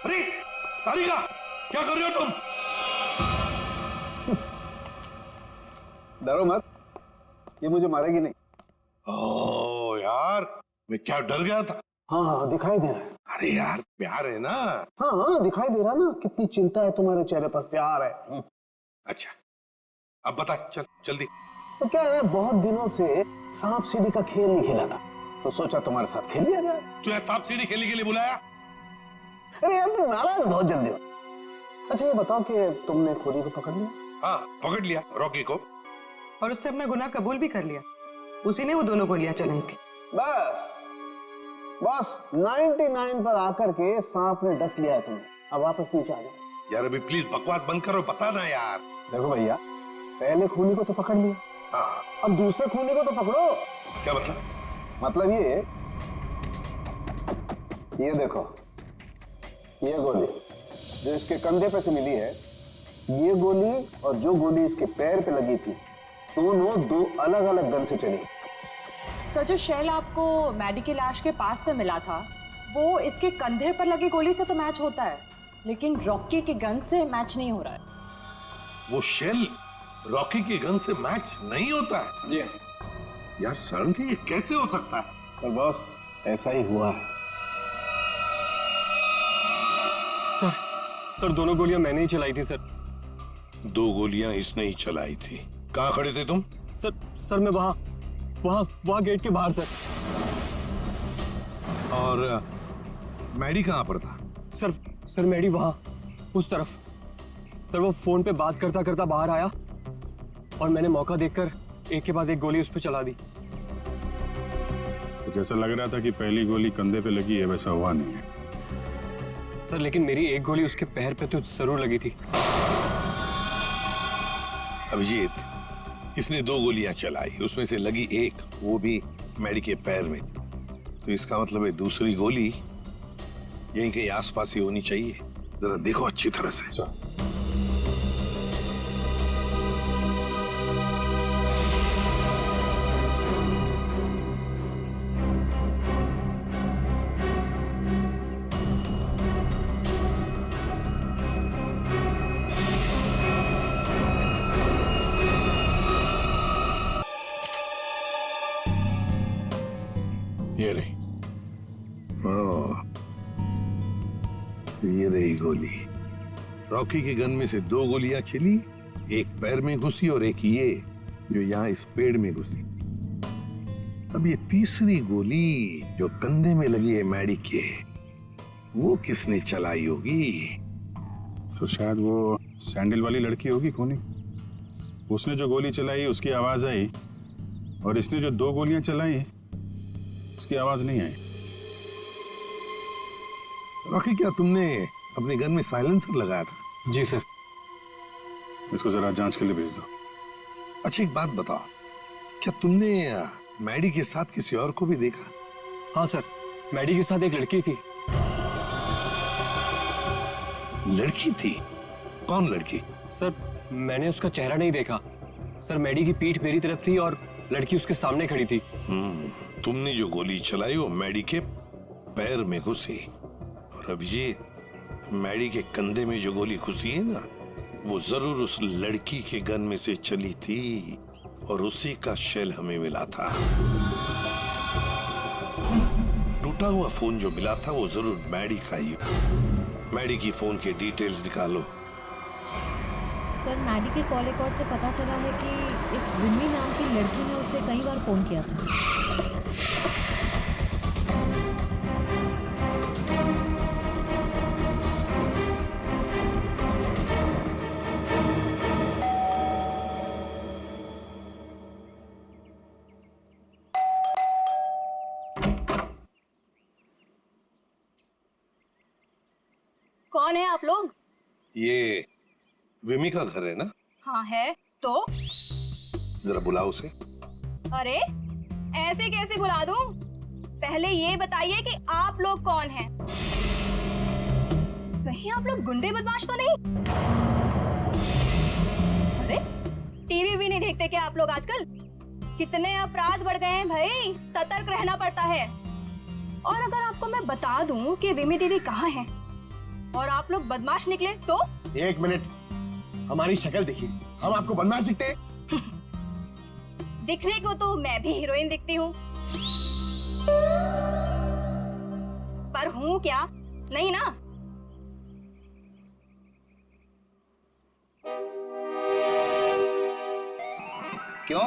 अरे तारिका, क्या कर रहे हो तुम? डरो मत, ये मुझे मारेगी नहीं। ओ यार, मैं क्या डर गया था। हाँ हाँ दिखाई दे रहा है। अरे यार, प्यार है ना। हाँ हाँ दिखाई दे रहा ना, कितनी चिंता है तुम्हारे चेहरे पर, प्यार है। अच्छा, अब बता, चल जल्दी। तो क्या है, बहुत दिनों से सांप सीढ़ी का खेल नहीं खेला था, तो सोचा तुम्हारे साथ खेल लिया जाए। तू यार सांप सीढ़ी खेलने के लिए बुलाया? अरे यार तुम नाराज बहुत जल्दी हो। अच्छा ये बताओ कि तुमने खोली को पकड़ लिया? हाँ, पकड़ लिया रॉकी को। और उसने अपना गुनाह कबूल भी कर लिया। उसी ने वो दोनों गोलियां चलाई थी। बस बस 99 पर आकर के सांप ने डस लिया है तुम्हें। अब वापस नीचे आ जाओ। यार अभी प्लीज बकवास बंद करो, बता ना यार। देखो भैया, पहले खूनी को तो पकड़ लिया, हाँ, अब दूसरे खूनी को तो पकड़ो। क्या मतलब? मतलब ये देखो, ये गोली जो इसके कंधे पे से मिली है, ये गोली और जो गोली इसके पैर पे लगी थी, दोनों दो अलग अलग गन से चली। सर, जो शेल आपको मैडी की लाश के पास से मिला था वो इसके कंधे पर लगी गोली से तो मैच होता है, लेकिन रॉकी की गन से मैच नहीं हो रहा है। वो शेल रॉकी की गन से मैच नहीं होता है? जी यार सर, ये कैसे हो सकता है? पर बॉस ऐसा ही हुआ है। सर दोनों गोलियां मैंने ही चलाई थी सर। 2 गोलियां इसने ही चलाई थी। कहाँ खड़े थे तुम? सर मैं वहां गेट के बाहर सर। और मैडी कहाँ पर था? सर मैडी वहां उस तरफ। सर वो फोन पे बात करता करता बाहर आया और मैंने मौका देखकर एक के बाद एक गोली उस पर चला दी। तो जैसा लग रहा था कि पहली गोली कंधे पे लगी है, वैसा हुआ नहीं है सर, लेकिन मेरी एक गोली उसके पैर पे तो जरूर लगी थी। अभिजीत, इसने 2 गोलियां चलाई, उसमें से लगी एक, वो भी मैडी के पैर में। तो इसका मतलब है दूसरी गोली यहीं कहीं आसपास ही होनी चाहिए। जरा देखो अच्छी तरह से। ये रही। ये रही गोली। रॉकी के गन में से 2 गोलियां चली, एक पैर में घुसी और एक ये जो यहाँ इस पेड़ में घुसी। अब ये तीसरी गोली जो कंधे में लगी है मैडी के, वो किसने चलाई होगी? तो शायद वो सैंडल वाली लड़की होगी खूनी। उसने जो गोली चलाई उसकी आवाज आई, और इसने जो 2 गोलियां चलाई उसकी आवाज नहीं आई। रॉकी, क्या तुमने अपने गन में साइलेंसर लगाया था? जी सर। इसको जरा जांच के लिए भेज दो। अच्छा एक बात बताओ, क्या तुमने मैडी के साथ किसी और को भी देखा? हाँ सर, मैडी के साथ एक लड़की थी। लड़की थी? कौन लड़की? सर मैंने उसका चेहरा नहीं देखा। सर मैडी की पीठ मेरी तरफ थी और लड़की उसके सामने खड़ी थी। तुमने जो गोली चलाई वो मैडी के पैर में घुसी, और अभिजीत, मैडी के कंधे में जो गोली घुसी है ना, वो जरूर उस लड़की के गन में से चली थी, और उसी का शेल हमें मिला था। टूटा हुआ फोन जो मिला था वो जरूर मैडी का ही। मैडी की फोन के डिटेल्स निकालो। सर मैडी के कॉल रिकॉर्ड से पता चला है कि इस विन्नी नाम की लड़की ने उसे कई बार फोन किया था। कौन है आप लोग? ये विमी का घर है ना? हाँ है। तो जरा बुलाओ उसे। अरे ऐसे कैसे बुला दूं? पहले ये बताइए कि आप लोग कौन हैं? कहीं आप लोग गुंडे बदमाश तो नहीं? अरे टीवी भी नहीं देखते क्या आप लोग आजकल? कितने अपराध बढ़ गए हैं भाई, सतर्क रहना पड़ता है। और अगर आपको मैं बता दूं कि विमी दीदी कहाँ हैं, और आप लोग बदमाश निकले तो? एक मिनट, हमारी शक्ल देखिए, हम आपको बदमाश दिखते हैं? दिखने को तो मैं भी हीरोइन दिखती हूँ, पर हूँ क्या? नहीं ना। क्यों,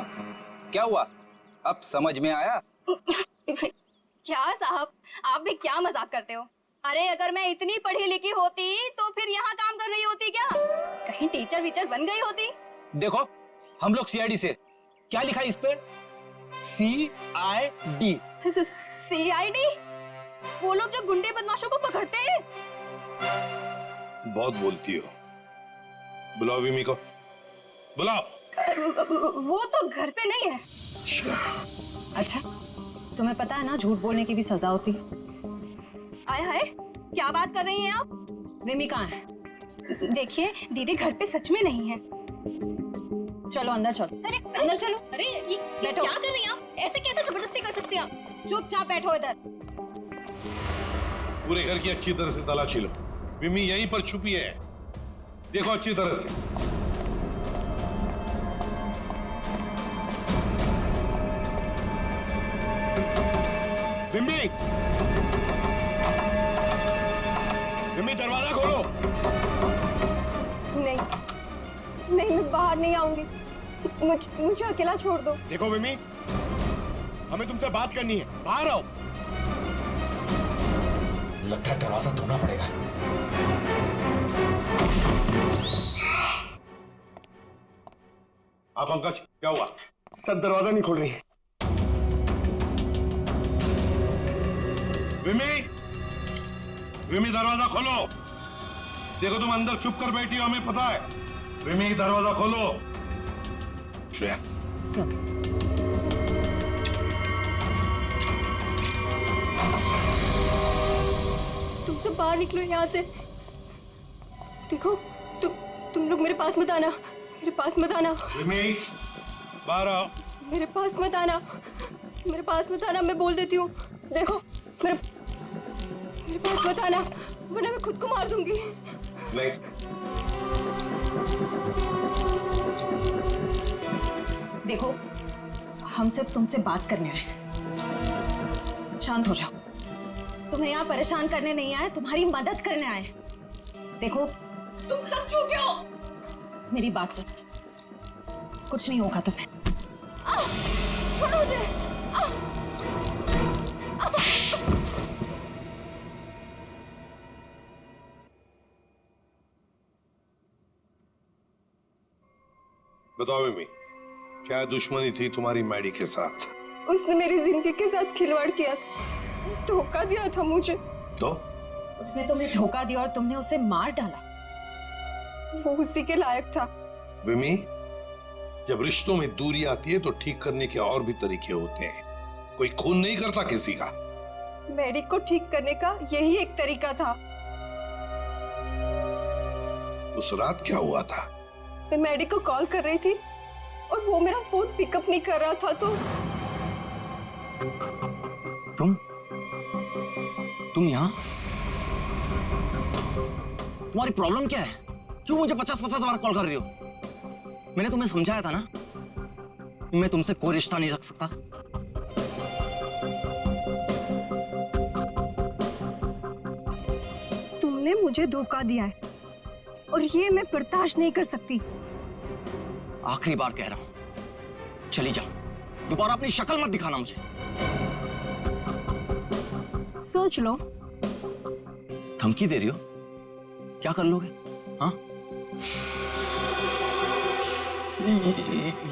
क्या हुआ? अब समझ में आया? क्या साहब, आप भी क्या मजाक करते हो? अरे अगर मैं इतनी पढ़ी लिखी होती तो फिर यहाँ काम कर रही होती क्या? कहीं टीचर वीचर बन गई होती? देखो, हम लोग सीआईडी से। क्या लिखा है इस पे? CID। CID? वो लोग जो गुंडे बदमाशों को पकड़ते हैं। बहुत बोलती हो। बुलाओ विमी को, बुलाओ। वो तो घर पे नहीं है। अच्छा, तुम्हें पता है ना झूठ बोलने की भी सजा होती है। आय हाय, क्या बात कर रही हैं आप? विमी कहाँ है? देखिए दीदी घर पे सच में नहीं है। चलो अंदर चलो। अरे अंदर चलो। अरे ये बैठो। क्या कर रही हैं आप? ऐसे कैसे जबरदस्ती कर सकती हैं आप? चुपचाप बैठो इधर। पूरे घर की अच्छी तरह से तलाशी लो। विमी यहीं पर छुपी है, देखो अच्छी तरह से। विम्मी, विम्मी दरवाजा खोलो। नहीं नहीं, मैं बाहर नहीं आऊंगी। मुझे अकेला छोड़ दो। देखो विम्मी, हमें तुमसे बात करनी है, बाहर आओ। लगता है दरवाजा धोना पड़ेगा। आप पंकज, क्या हुआ? सर दरवाजा नहीं खोल रही। विमी, विमी दरवाजा खोलो। देखो तुम अंदर चुप कर बैठी हो, हमें पता है। विमी दरवाजा खोलो। श्रेया, तुम सब बाहर निकलो यहाँ से। देखो तुम लोग मेरे पास मत आना, मेरे पास मत आना। विमी बाहर आओ। मेरे पास मत आना, मेरे पास मत आना, मैं बोल देती हूँ। देखो मेरे पास मत आना, वरना मैं खुद को मार दूंगी। नहीं, देखो, हम सिर्फ तुमसे बात करने आए। शांत हो जाओ। तुम्हें यहाँ परेशान करने नहीं आए, तुम्हारी मदद करने आए। देखो, तुम सब झूठे हो। मेरी बात सुन, कुछ नहीं होगा तुम्हें। छोड़ो मुझे। बताओ विमी, क्या दुश्मनी थी तुम्हारी मैडी के साथ? उसने मेरी जिंदगी के साथ खिलवाड़ किया था, धोखा दिया था मुझे। तो उसने तुम्हें धोखा दिया और तुमने उसे मार डाला। वो उसी के लायक था। विमी, जब रिश्तों में दूरी आती है तो ठीक करने के और भी तरीके होते हैं। कोई खून नहीं करता किसी का। मैडी को ठीक करने का यही एक तरीका था। उस रात क्या हुआ था? मैं मैडी को कॉल कर रही थी और वो मेरा फोन पिकअप नहीं कर रहा था, तो तुम यहाँ? तुम्हारी प्रॉब्लम क्या है? क्यों मुझे 50-50 बार कॉल कर रही हो? मैंने तुम्हें समझाया था ना, मैं तुमसे कोई रिश्ता नहीं रख सकता। तुमने मुझे धोखा दिया है और ये मैं बर्दाश्त नहीं कर सकती। आखिरी बार कह रहा हूं, चली जाओ। दोबारा अपनी शक्ल मत दिखाना मुझे। सोच लो। धमकी दे रही हो? क्या कर लोगे? हाँ?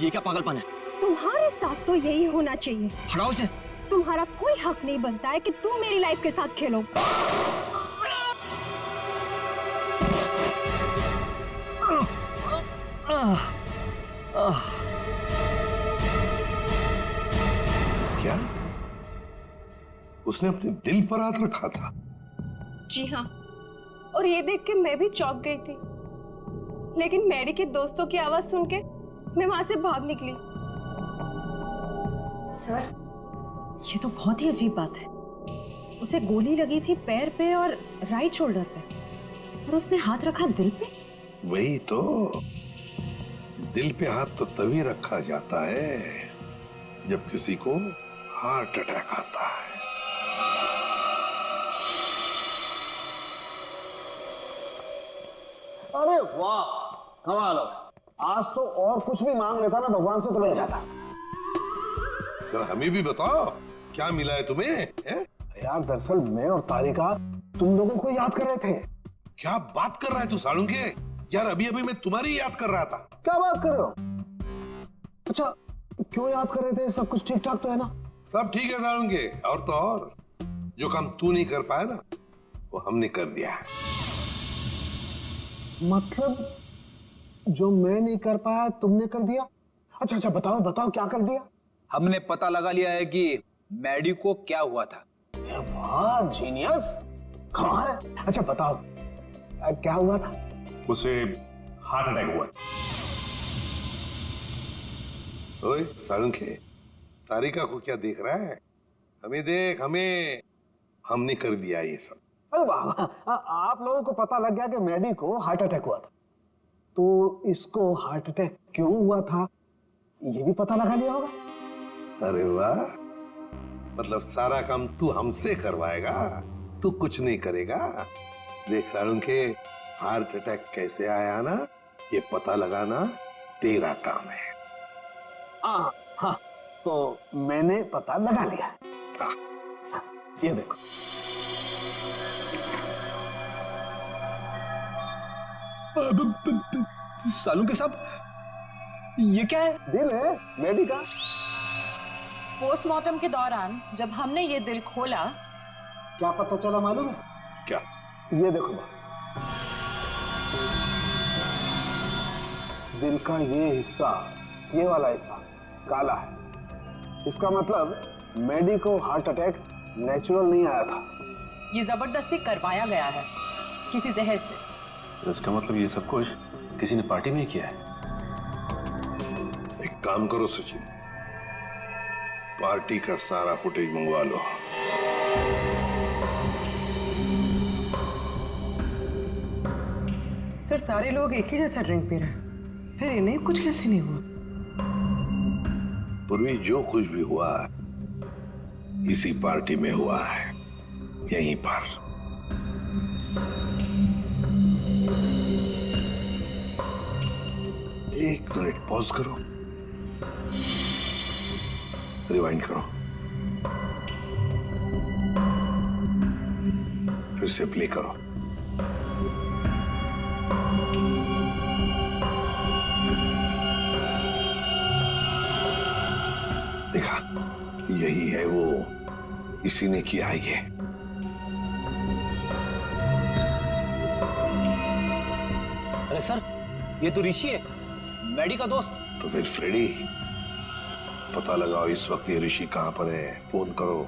ये क्या पागलपन है? तुम्हारे साथ तो यही होना चाहिए। हटाओ इसे। तुम्हारा कोई हक नहीं बनता है कि तुम मेरी लाइफ के साथ खेलो। क्या उसने अपने दिल पर हाथ रखा था? जी हाँ, और ये देख के मैं भी चौंक गई थी, लेकिन मैडी के दोस्तों की आवाज सुन के मैं वहां से भाग निकली। सर, ये तो बहुत ही अजीब बात है। उसे गोली लगी थी पैर पे और राइट शोल्डर पे। और उसने हाथ रखा दिल पे। वही तो, दिल पे हाथ तो तभी रखा जाता है जब किसी को हार्ट अटैक आता है। अरे वाह, कमाल हो। आज तो और कुछ भी मांग लेता ना भगवान से तो मिल जाता। जरा हमें भी बताओ क्या मिला है तुम्हें? है? यार दरअसल मैं और तारिका तुम लोगों को याद कर रहे थे। क्या बात कर रहा है तू सालुंके? यार अभी अभी मैं तुम्हारी याद कर रहा था। क्या बात कर रहे हो? अच्छा क्यों याद कर रहे थे? सब कुछ ठीक ठाक तो है ना? सब ठीक है सालुंके, और तो और जो काम तू नहीं कर पाया ना वो हमने कर दिया है। मतलब जो मैं नहीं कर पाया तुमने कर दिया? अच्छा अच्छा बताओ बताओ क्या कर दिया? हमने पता लगा लिया है कि मैडी को क्या हुआ था। वाह जीनियस, कमाल है। अच्छा बताओ क्या हुआ था? उसे हार्ट अटैक हुआ। ओए सालुंके, तारिका को क्या देख रहा है? हमें देख, हमें। हमने कर दिया ये सब। अरे वाह वाह, आप लोगों को पता लग गया कि मैडी को हार्ट अटैक हुआ था, तो इसको हार्ट अटैक क्यों हुआ था ये भी पता लगा लिया होगा। अरे वाह, मतलब सारा काम तू हमसे करवाएगा, तू कुछ नहीं करेगा। देख सालुंके, हार्ट अटैक कैसे आया ना ये पता लगाना तेरा काम है। हाँ हाँ, तो मैंने पता लगा लिया। हाँ। ये देखो। सालुंके साहब, ये क्या है? दिल है मैडी का। पोस्टमार्टम के दौरान जब हमने ये दिल खोला, क्या पता चला मालूम है? क्या? ये देखो बस, दिल का ये हिस्सा, ये वाला हिस्सा काला है। इसका मतलब मैडी को हार्ट अटैक नेचुरल नहीं आया था। ये जबरदस्ती करवाया गया है किसी जहर से। तो इसका मतलब ये सब कुछ किसी ने पार्टी में किया है। एक काम करो सचिन, पार्टी का सारा फुटेज मंगवा लो। सर सारे लोग एक ही जैसा ड्रिंक पी रहे हैं, फिर इन्हें कुछ कैसे नहीं हुआ? पूर्वी जो कुछ भी हुआ इसी पार्टी में हुआ है, यहीं पर। एक मिनट पॉज करो, रिवाइंड करो, फिर से प्ले करो। देखा, यही है वो, इसी ने किया है ये। अरे सर, ये तो ऋषि है, मैडी का दोस्त। तो फिर फ्रेडी, पता लगाओ इस वक्त ये ऋषि कहां पर है, फोन करो।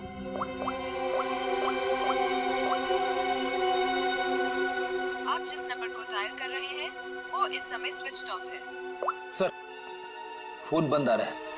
आप जिस नंबर को डायल कर रहे हैं वो इस समय स्विच्ड ऑफ है। सर, फोन बंद आ रहा है।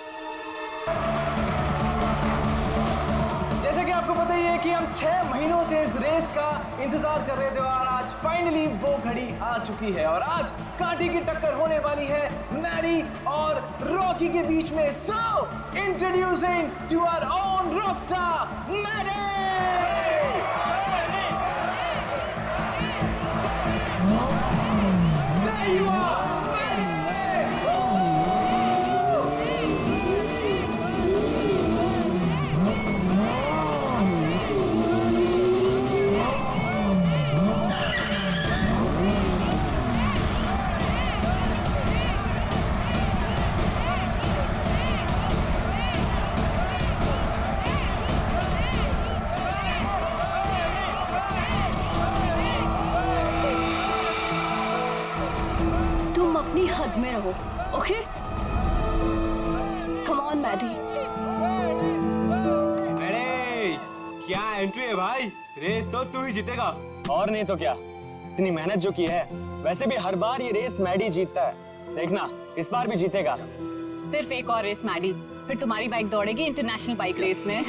जैसे कि आपको पता ही है कि हम 6 महीनों से इस रेस का इंतजार कर रहे थे और आज फाइनली वो घड़ी आ चुकी है और आज कांटे की टक्कर होने वाली है मैडी और रॉकी के बीच में। So introducing to our own rockstar Maddy. There you are, अपनी हद में रहो, ओके? Come on Maddie. अरे क्या एंट्री है भाई, रेस तो तू ही जीतेगा। और नहीं तो क्या, इतनी मेहनत जो की है, वैसे भी हर बार ये रेस मैडी जीतता है, देखना इस बार भी जीतेगा। सिर्फ एक और रेस मैडी, फिर तुम्हारी बाइक दौड़ेगी इंटरनेशनल बाइक रेस में।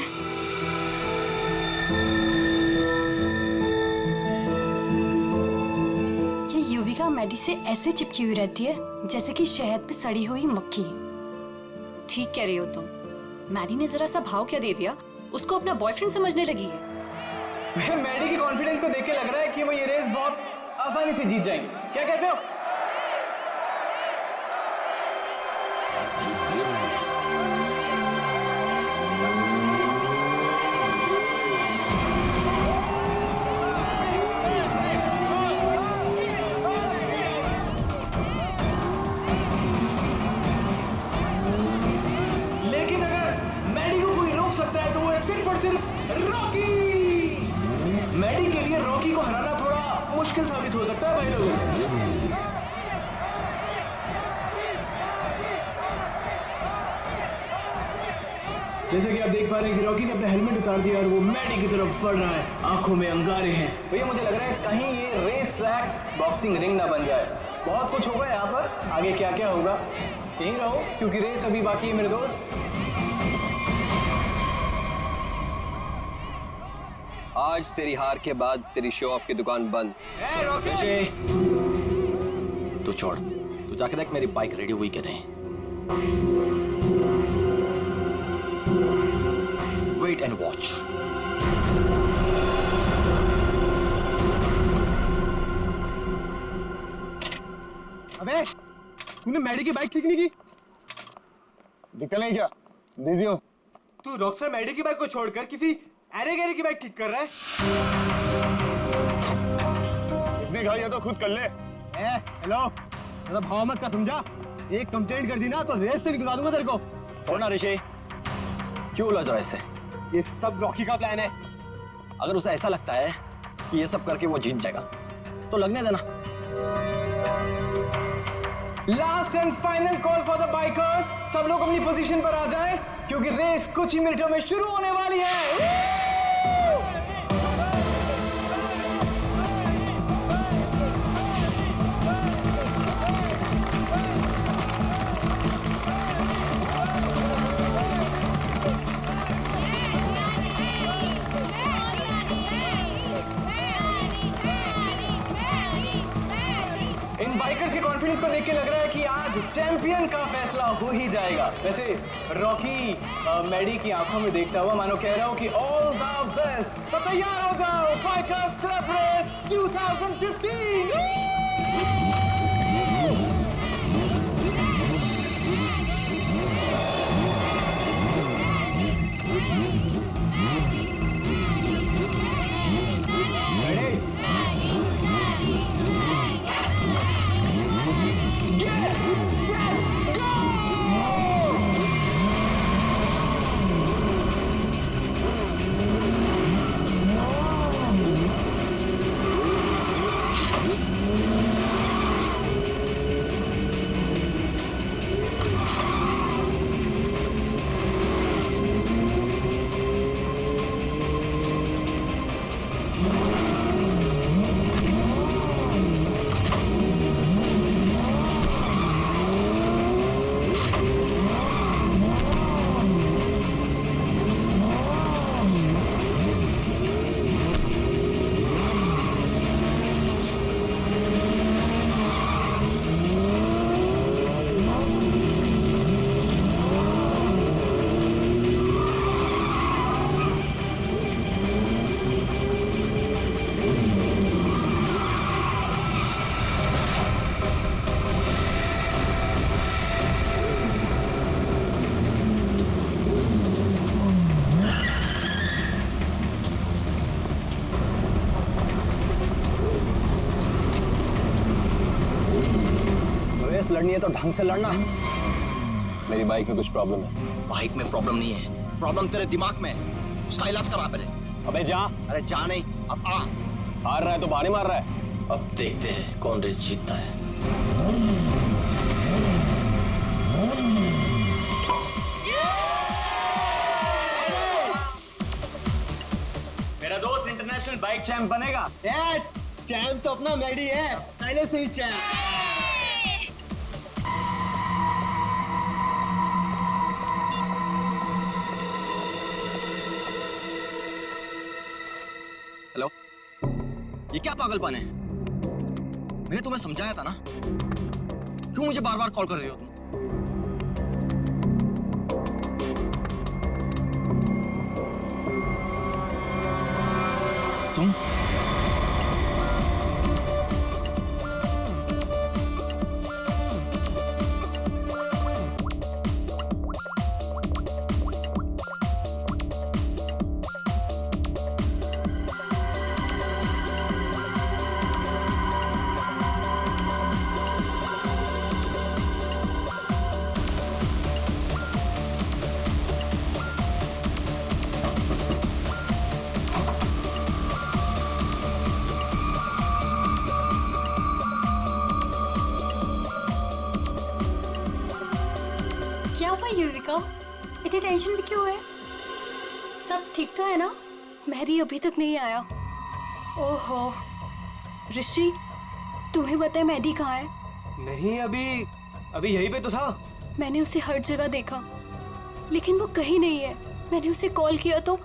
हमेशा मैडी से ऐसे चिपकी हुई रहती है जैसे कि शहद पे सड़ी हुई मक्खी। ठीक कह रही हो तुम। मैडी ने जरा सा भाव क्या दे दिया, उसको अपना बॉयफ्रेंड समझने लगी है। मैडी की कॉन्फिडेंस को देख के लग रहा है कि वो ये रेस बहुत आसानी से जीत जाएंगे। क्या कहते हो? लेकिन अगर मैडी को कोई रोक सकता है तो वो है सिर्फ और सिर्फ रॉकी। मैडी के लिए रॉकी को हराना थोड़ा मुश्किल साबित हो सकता है भाई लोगों। जैसे कि आप देख पा रहे हैं कि रॉकी ने अपना हेलमेट उतार दिया और वो मैडी की तरफ बढ़ रहा है। आंखों में अंगारे हैं। भैया मुझे लग रहा है कहीं ये रेस ट्रैक बॉक्सिंग रिंग ना बन जाए। बहुत कुछ होगा यहाँ पर, आगे क्या क्या होगा यहीं रहो क्योंकि रेस अभी बाकी है मेरे दोस्त। आज तेरी हार के बाद तेरी शो ऑफ की दुकान बंद। तू छोड़, तू जाके देख मेरी बाइक रेडी हुई कि नहीं। Wait and watch. अबे तूने मैडी की बाइक ठीक नहीं की? दिखता नहीं क्या? बिजी हो? तू रॉकस्टार मैडी की बाइक को छोड़कर किसी अरे गहरे की बाइक ठीक कर रहा है। इतनी गाड़ियां तो खुद कर ले। हेलो, मेरा भाव मत का समझा? एक कंप्लेंट कर दी ना तो रेस से निकलवा दूंगा तेरे को। छोड़ना ऋषि, क्यों उलझ रहा है इससे? ये सब रॉकी का प्लान है। अगर उसे ऐसा लगता है कि ये सब करके वो जीत जाएगा तो लगने देना। Last and final call for the bikers. सब लोग अपनी पोजीशन पर आ जाएं क्योंकि रेस कुछ ही मिनटों में शुरू होने वाली है। इन बाइकर्स के कॉन्फिडेंस को देख के लग रहा है कि आज चैंपियन का फैसला हो ही जाएगा। वैसे रॉकी मैडी की आंखों में देखता हुआ मानो कह रहा हूं कि ऑल द बेस्ट। तो तैयार हो जाओ, बाइकर्स क्लब रेस 2015। रेस लड़नी है तो ढंग से लड़ना। मेरी बाइक में कुछ प्रॉब्लम है। बाइक में प्रॉब्लम नहीं है, प्रॉब्लम तेरे दिमाग में है। उसका इलाज करा पहले। अबे जा। अरे जा नहीं, अब आ। हार रहा है तो बहाने मार रहा है। अब देखते हैं कौन रेस जीतता है। मेरा दोस्त इंटरनेशनल बाइक चैंप बनेगा। चैंप तो अपना मैडी है, पहले से ही चैंप। हेलो, ये क्या पागलपन है? मैंने तुम्हें समझाया था ना, क्यों मुझे बार बार कॉल कर रही हो तुम? क्या हुआ युविका, इतनी टेंशन भी क्यों है? सब ठीक तो है ना? मेहदी अभी तक नहीं आया। ओहो ऋषि, तुम्हें पता है मेहदी कहाँ है? नहीं, अभी यहीं पे तो था। मैंने उसे हर जगह देखा लेकिन वो कहीं नहीं है। मैंने उसे कॉल किया तो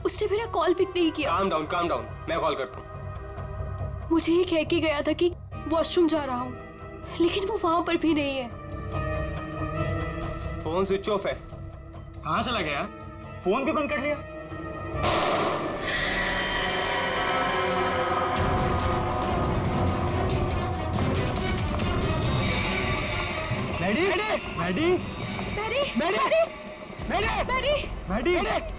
उसने मेरा कॉल पिक नहीं किया। काम डाउन, मैं कॉल करता हूँ। मुझे ये कह के गया था कि वॉशरूम जा रहा हूँ, लेकिन वो वहां पर भी नहीं है। फोन स्विच ऑफ है। कहाँ चला गया? फोन भी बंद कर लिया। Maddy, Maddy, Maddy, Maddy, Maddy, Maddy, Maddy,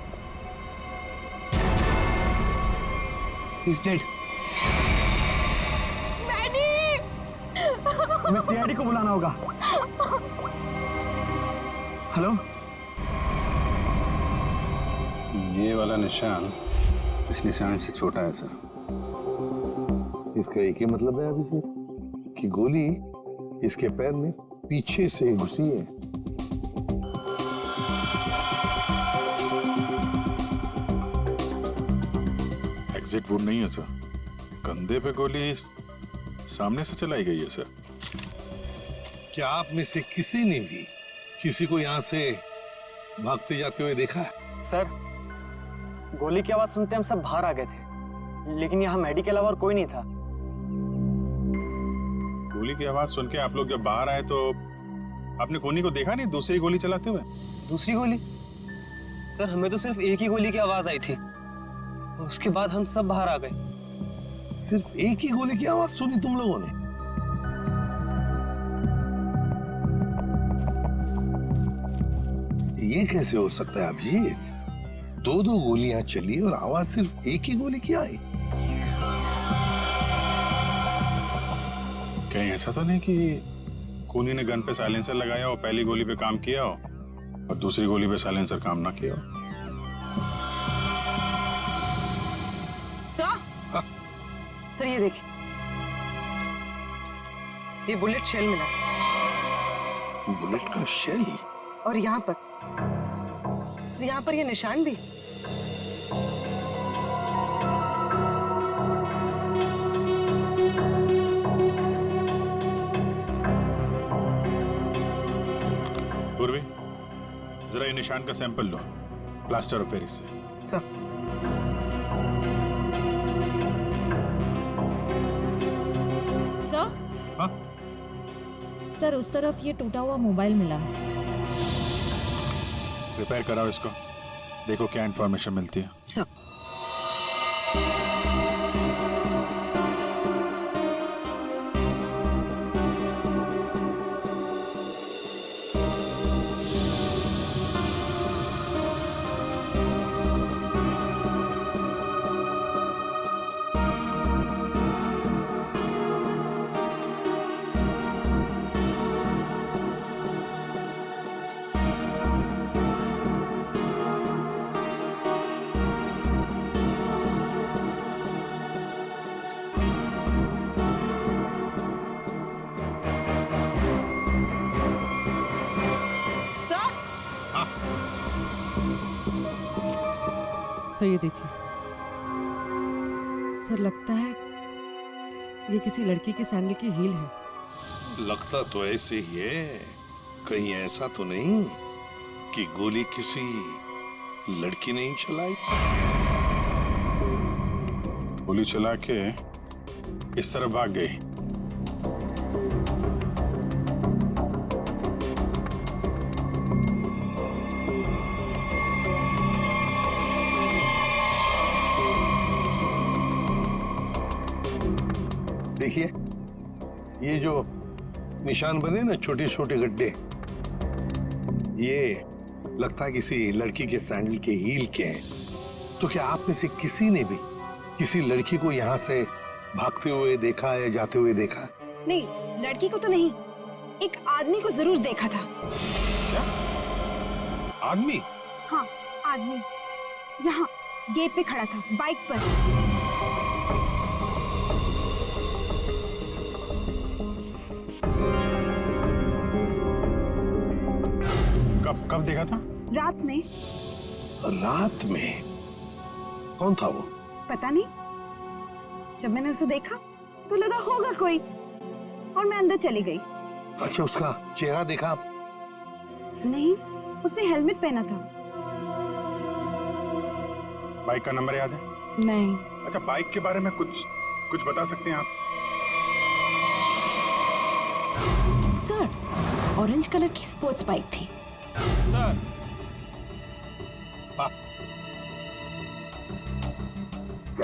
He's dead. Maddy. हमें सीआईडी को बुलाना होगा। हेलो, ये वाला निशान इस निशान से छोटा है सर। इसका एक ही मतलब है अभिजीत कि गोली इसके पैर में पीछे से घुसी है। एग्जिट वुड नहीं है सर, कंधे पे गोली सामने से चलाई गई है सर। क्या आप में से किसी ने भी किसी को यहाँ से भागते जाते हुए देखा है? सर गोली की आवाज सुनते हम सब बाहर आ गए थे, लेकिन यहाँ मैडी के अलावा और कोई नहीं था। गोली की आवाज सुन के आप लोग जब बाहर आए तो आपने कोनी को देखा नहीं दूसरी गोली चलाते हुए? दूसरी गोली? सर हमें तो सिर्फ एक ही गोली की आवाज आई थी, उसके बाद हम सब बाहर आ गए। सिर्फ एक ही गोली की आवाज सुनी तुम लोगों ने? ये कैसे हो सकता है अभिजीत? दो गोलियां चली और आवाज सिर्फ एक ही गोली की आई। कहीं ऐसा तो नहीं कि कोनी ने गन पे साइलेंसर लगाया और पहली गोली पे काम किया हो और दूसरी गोली पे साइलेंसर काम ना किया हो? सर ये देखिए, ये बुलेट शेल मिला। बुलेट का शेल? और यहाँ पर ये निशान भी। पूर्वी, जरा ये निशान का सैंपल लो प्लास्टर ऑफ पेरिस से। Sir sir? हाँ? सर उस तरफ ये टूटा हुआ मोबाइल मिला है। रिपेयर कराओ इसको, देखो क्या इंफॉर्मेशन मिलती है। सर सर ये देखिए, सर लगता है ये किसी लड़की की सैंडल की हील है। लगता तो ऐसे ही है, कहीं ऐसा तो नहीं कि गोली किसी लड़की ने ही चलाई? गोली चला के इस तरफ भाग गई देखिए, ये जो निशान बने ना, छोटे छोटे गड्ढे, ये लगता है किसी लड़की के सैंडल के हील के हैं। तो क्या आप में से किसी ने भी किसी लड़की को यहाँ से भागते हुए देखा या जाते हुए देखा? नहीं, लड़की को तो नहीं, एक आदमी को जरूर देखा था। क्या? आदमी? हाँ, आदमी यहाँ गेट पे खड़ा था, बाइक पर। कब देखा था? रात में। रात में? कौन था वो? पता नहीं, जब मैंने उसे देखा तो लगा होगा कोई, और मैं अंदर चली गई। अच्छा, उसका चेहरा देखा आप? नहीं, उसने हेलमेट पहना था। बाइक का नंबर याद है? नहीं। अच्छा, बाइक के बारे में कुछ बता सकते हैं आप? सर, ऑरेंज कलर की स्पोर्ट्स बाइक थी। सर,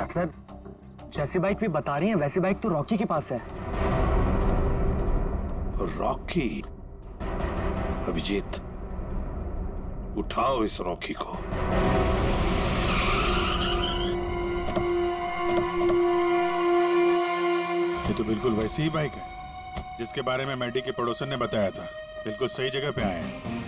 सर, जैसी बाइक भी बता रही हैं वैसी बाइक तो रॉकी के पास है। रॉकी? अभिजीत, उठाओ इस रॉकी को। ये तो बिल्कुल वैसी ही बाइक है जिसके बारे में मैडी के पड़ोसन ने बताया था। बिल्कुल सही जगह पे आए हैं।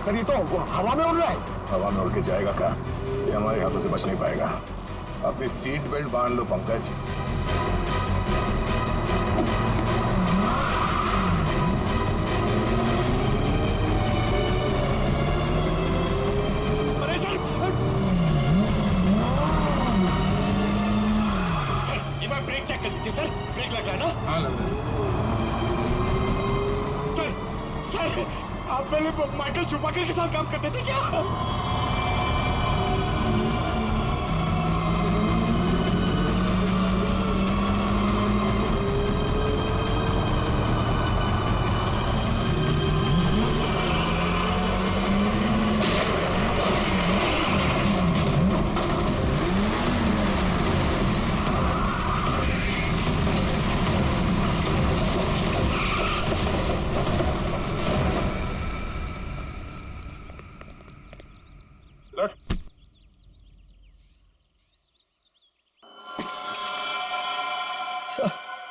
सर, ये तो हवा में उड़ रहा है। हवा में उड़ के जाएगा क्या? ये हमारे हाथों से बच नहीं पाएगा। अपनी सीट बेल्ट बांध लो पंकज। अरे सर, ये बार ब्रेक चेक कर लीजिए सर। ब्रेक लग रहा है ना? हाँ, लग रहा है। सर, आप पहले माइकल शूमाकर के साथ काम करते थे क्या?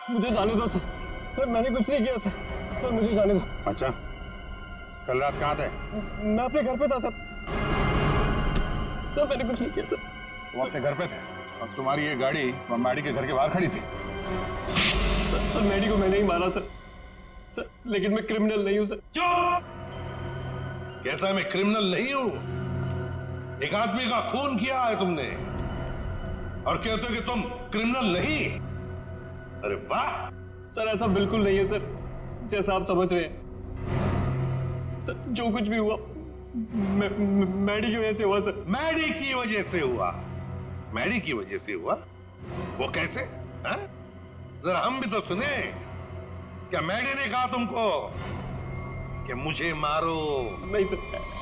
मुझे जाने दो सर। सर, मैंने कुछ नहीं किया सर। सर, मुझे जाने दो। अच्छा, कल रात कहाँ थे? मैं अपने घर पे था सर। सर, मैंने कुछ नहीं किया सर। तुम अपने घर पे थे और तुम्हारी ये गाड़ी मैडी के घर के बाहर खड़ी थी। सर, मैडी को मैंने ही मारा सर। सर, लेकिन मैं क्रिमिनल नहीं हूँ सर। चुप! कहता है मैं क्रिमिनल नहीं हूं। एक आदमी का खून किया है तुमने और कहते हो कि तुम क्रिमिनल नहीं। अरे वाह! सर, ऐसा बिल्कुल नहीं है सर, जैसा आप समझ रहे हैं। सर, जो कुछ भी हुआ मैडी की वजह से हुआ सर। मैडी की वजह से हुआ? मैडी की वजह से हुआ? वो कैसे? हाँ? जरा हम भी तो सुने। क्या मैडी ने कहा तुमको कि मुझे मारो? नहीं सर,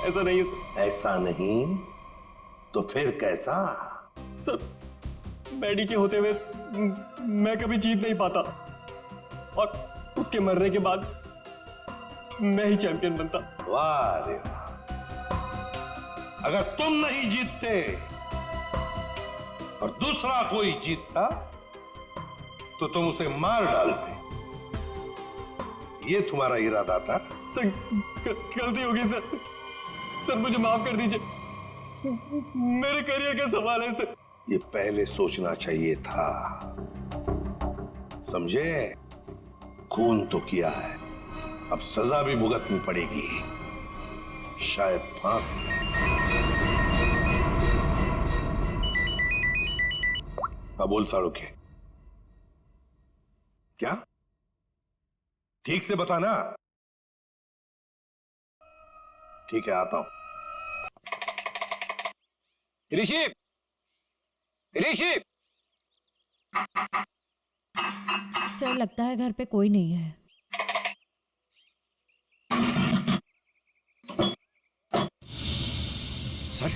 ऐसा नहीं है सर। ऐसा नहीं तो फिर कैसा? सर, मैडी के होते हुए मैं कभी जीत नहीं पाता और उसके मरने के बाद मैं ही चैंपियन बनता। वाह रे वाह! अगर तुम नहीं जीतते और दूसरा कोई जीतता तो तुम उसे मार डालते। ये तुम्हारा इरादा था? सर, गलती हो गई सर। सर, मुझे माफ कर दीजिए। मेरे करियर का सवाल है सर। ये पहले सोचना चाहिए था, समझे? खून तो किया है, अब सजा भी भुगतनी पड़ेगी, शायद फांसी। अब बोल साड़ोखे, क्या ठीक से बताना। ठीक है, आता हूं। ऋषि, ऋषि, सर लगता है घर पे कोई नहीं है। सर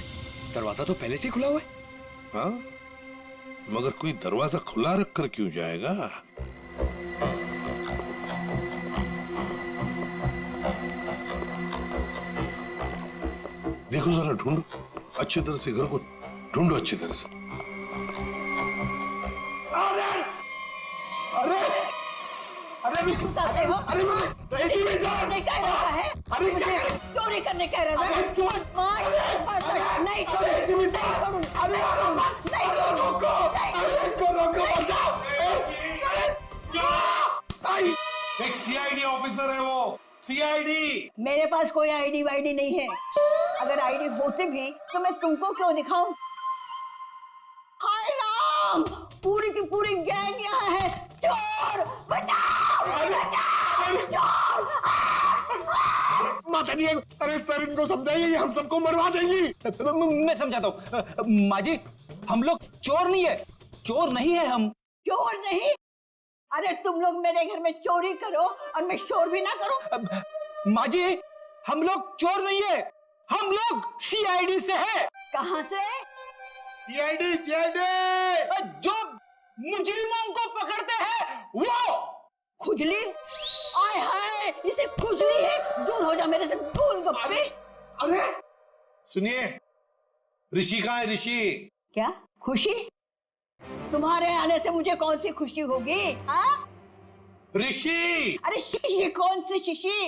दरवाजा तो पहले से ही खुला हुआ है। हाँ, मगर कोई दरवाजा खुला रखकर क्यों जाएगा? देखो जरा, ढूंढो अच्छी तरह से, घर को ढूंढो अच्छी तरह से। अरे अरे अरे नहीं कह रहा है, मुझे चोरी करने कह रहा है। नहीं एक सीआईडी ऑफिसर है वो, सीआईडी। मेरे पास कोई आईडी वाईडी नहीं है। अगर आईडी होते भी तो मैं तुमको क्यों दिखाऊं? हाय राम, पूरी की पूरी गैंग यहाँ है। चोर बचाओ, बचाओ, चोर। माता जी, अरे सर इनको समझाइए, हम सबको मरवा देंगी। मैं समझाता हूँ। माँ जी, हम लोग चोर नहीं है, चोर नहीं है हम। चोर नहीं? अरे तुम लोग मेरे घर में चोरी करो और मैं शोर भी ना करूं। माँ जी, हम लोग चोर नहीं है, हम लोग सीआईडी से है। कहाँ से? सीआईडी, सीआईडी जो मुजरिमों को पकड़ते हैं वो। खुजली? आय हाय, इसे खुजली है। दूर हो जा मेरे से, गोलगप्पे। अरे सुनिए, ऋषि कहाँ है? ऋषि क्या खुशी? तुम्हारे आने से मुझे कौन सी खुशी होगी? हाँ ऋषि। अरे शीशी? कौन सी शीशी?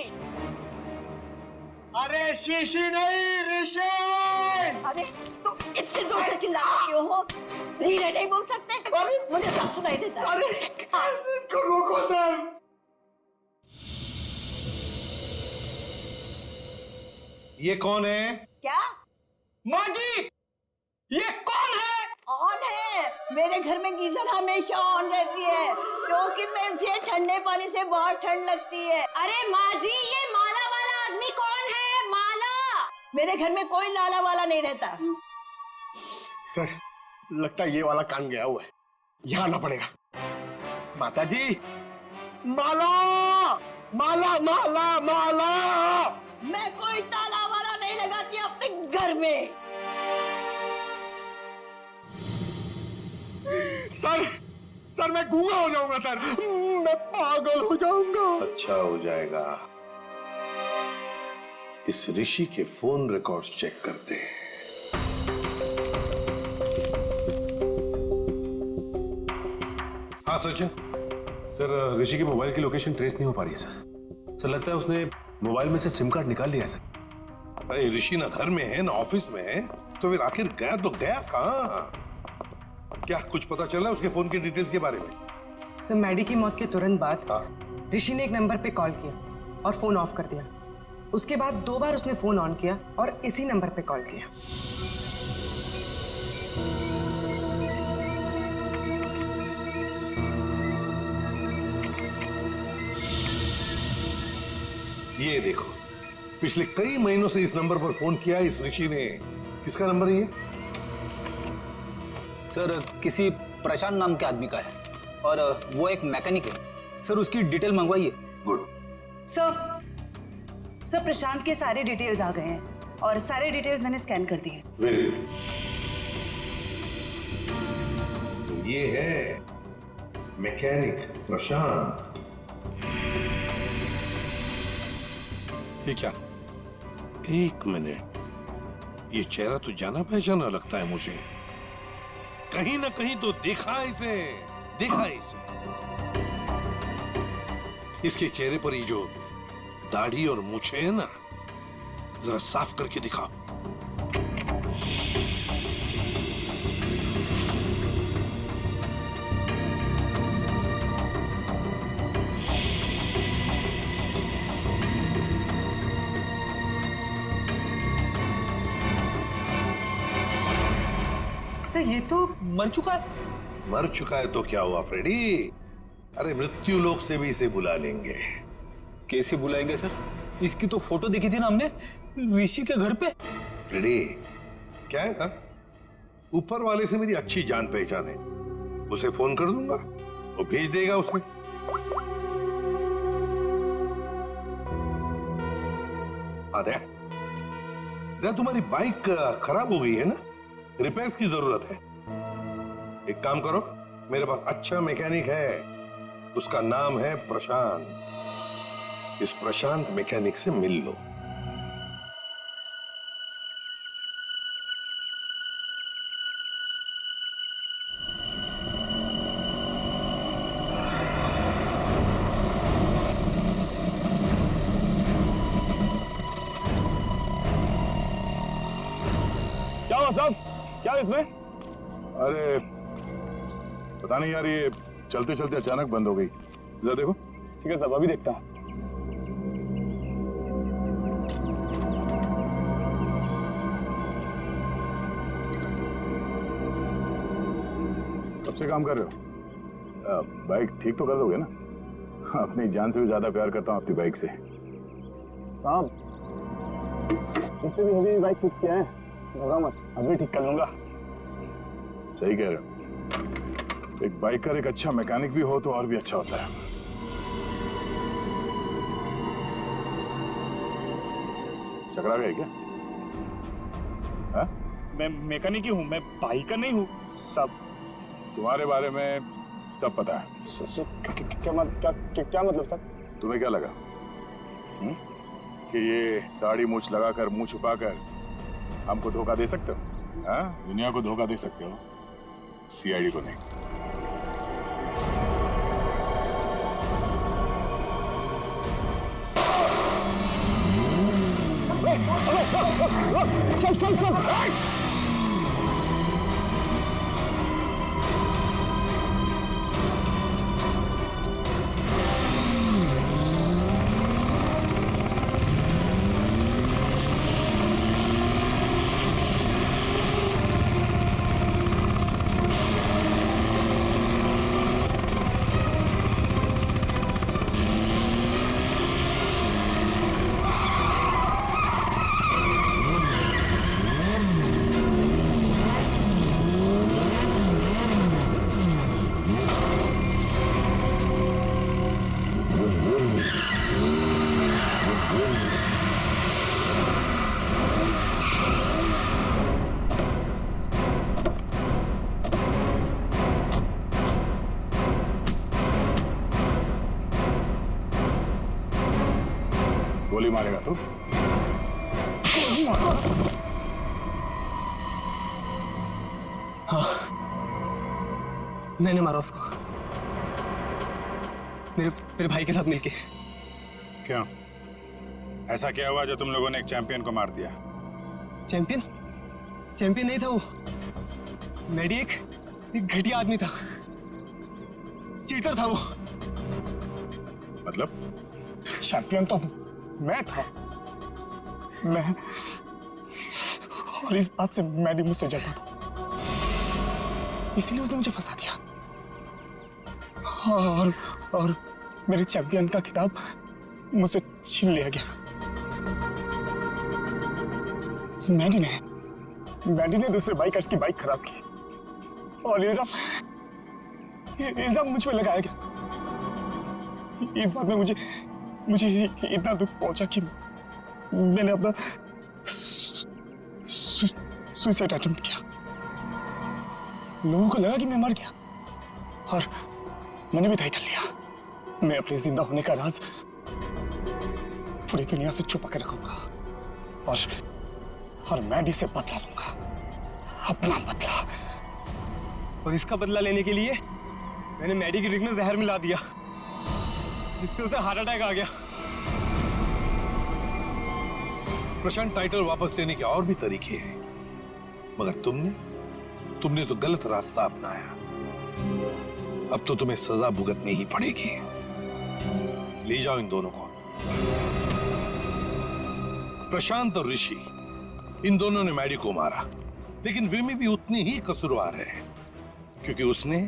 अरे शीशी नहीं, ऋषि। अरे तुम इतनी दूर से चिल्ला रही हो, धीरे नहीं बोल सकते? मुझे सब सुनाई देता है। अरे रोको सर। ये कौन है? क्या? माँ जी, ये कौन है? ऑन है। मेरे घर में गीजर हमेशा ऑन रहती है, क्योंकि मुझे ठंडे पानी से बहुत ठंड लगती है। अरे माँ जी, ये माला वाला आदमी कौन है? माला? मेरे घर में कोई लाला वाला नहीं रहता। सर लगता है ये वाला कान गया हुआ है, यहाँ आना पड़ेगा। माता जी, माला माला माला माला। मैं कोई ताला वाला नहीं लगाती अपने घर में। सर मैं गूंगा हो जाऊंगा सर, मैं पागल हो जाऊंगा। अच्छा हो जाएगा। इस ऋषि के फोन रिकॉर्ड्स चेक करते हैं। हाँ सचिन। सर ऋषि की मोबाइल की लोकेशन ट्रेस नहीं हो पा रही है सर लगता है उसने मोबाइल में से सिम कार्ड निकाल लिया है सर। अरे ऋषि ना घर में है ना ऑफिस में है, तो फिर आखिर गया तो गया कहाँ? क्या कुछ पता चला उसके फोन की डिटेल्स के बारे में? सर मैडी की मौत के तुरंत बाद हाँ। ऋषि ने एक नंबर पे कॉल किया और फोन ऑफ कर दिया। उसके बाद 2 बार उसने फोन ऑन किया और इसी नंबर पे कॉल किया। ये देखो, पिछले कई महीनों से इस नंबर पर फोन किया इस ऋषि ने। किसका नंबर है ये? सर किसी प्रशांत नाम के आदमी का है और वो एक मैकेनिक है। सर उसकी डिटेल मंगवाइए। गुड। सर प्रशांत के सारे डिटेल्स आ गए हैं और सारे डिटेल्स मैंने स्कैन कर दिए। Very good. तो ये है मैकेनिक प्रशांत। ये क्या? एक मिनट, ये चेहरा तो जाना पहचाना लगता है मुझे। कहीं ना कहीं तो देखा इसे, देखा इसे। इसके चेहरे पर ये जो दाढ़ी और मूछें है ना, जरा साफ करके दिखाओ। सर ये तो मर चुका है। मर चुका है तो क्या हुआ फ्रेडी? अरे मृत्यु लोक से भी इसे बुला लेंगे। कैसे बुलाएंगे सर? इसकी तो फोटो देखी थी ना हमने ऋषि के घर पे। फ्रेडी, क्या है ना, ऊपर वाले से मेरी अच्छी जान पहचान है। उसे फोन कर दूंगा, वो भेज देगा उसे। आद्या, तुम्हारी बाइक खराब हो गई है ना, रिपेयर्स की जरूरत है। एक काम करो, मेरे पास अच्छा मैकेनिक है, उसका नाम है प्रशांत। इस प्रशांत मैकेनिक से मिल लो। क्या हुआ साहब? क्या है इसमें? अरे पता नहीं यार, ये चलते चलते अचानक बंद हो गई। जरा देखो। ठीक है साहब, अभी देखता हूं। कब से काम कर रहे हो? बाइक ठीक तो कर दोगे ना? अपनी जान से भी ज्यादा प्यार करता हूं आपकी बाइक से। साहब, इससे भी हेवी बाइक फिक्स किया है, घबरा मत, अभी ठीक कर लूंगा। सही कह रहे हो। एक बाइकर एक अच्छा मैकेनिक भी हो तो और भी अच्छा होता है। चकरा गए क्या? हा? मैं मैकेनिक ही हूँ, मैं बाइकर नहीं हूँ। सब तुम्हारे बारे में सब पता है। क्या मतलब सर? तुम्हें क्या लगा कि ये दाढ़ी मूछ लगाकर, मुंह छुपाकर हमको धोखा दे सकते हो? हाँ? दुनिया को धोखा दे सकते हो, सीआईडी को नहीं। चल चल चल। गोली मारेगा तू? हाँ, मैंने मारा उसको, मेरे भाई के साथ मिलके। क्यों? ऐसा क्या हुआ जो तुम लोगों ने एक चैंपियन को मार दिया? चैंपियन? चैंपियन नहीं था वो, मैडी एक घटिया आदमी था, चीटर था वो। मतलब? चैंपियन तो मैं था, मैं, और इस बात से मैडी मुझसे जलता था, इसीलिए उसने मुझे फंसा दिया। और मेरे चैंपियन का खिताब मुझसे छीन लिया गया। मैडी ने दूसरे बाइकर्स की बाइक खराब की और इल्जाम मुझ पे लगाया गया। इस बात में मुझे इतना दुख पहुंचा कि मैंने अपना सुसाइड अटेम्प्ट किया। लोगों को लगा कि मैं मर गया और मैंने भी तय कर लिया, मैं अपने जिंदा होने का राज पूरी दुनिया से छुपा के रखूंगा और मैडी से बदला लूंगा, अपना बदला। और इसका बदला लेने के लिए मैंने मैडी की ड्रिंक में जहर मिला दिया, जिससे उसे हार्ट अटैक आ गया। प्रशांत, टाइटल वापस लेने के और भी तरीके हैं, मगर तुमने तो गलत रास्ता अपनाया। अब तो तुम्हें सजा भुगतनी ही पड़ेगी। ले जाओ इन दोनों को। प्रशांत और ऋषि, इन दोनों ने मैडी को मारा लेकिन विमी भी उतनी ही कसूरवार है, क्योंकि उसने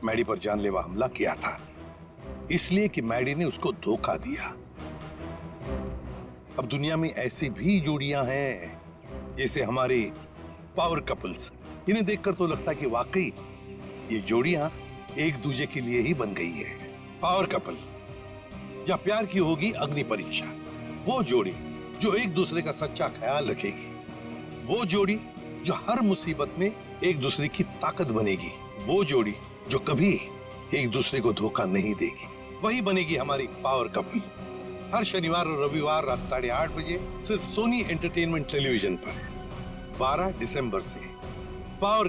मैडी पर जानलेवा हमला किया था, इसलिए कि मैडी ने उसको धोखा दिया। अब दुनिया में ऐसी भी जोड़ियां हैं, जैसे हमारे पावर कपल्स। इन्हें देखकर तो लगता है कि वाकई ये जोड़ियां एक दूसरे के लिए ही बन गई है। पावर कपल, जहां प्यार की होगी अग्नि परीक्षा, वो जोड़ी जो एक दूसरे का सच्चा ख्याल रखेगी, वो जोड़ी जो हर मुसीबत में एक दूसरे की ताकत बनेगी, वो जोड़ी जो कभी एक दूसरे को धोखा नहीं देगी, वही बनेगी हमारी पावर कपल। हर शनिवार और रविवार रात 8:30 बजे सिर्फ सोनी एंटरटेनमेंट टेलीविजन पर 12 दिसंबर से पावर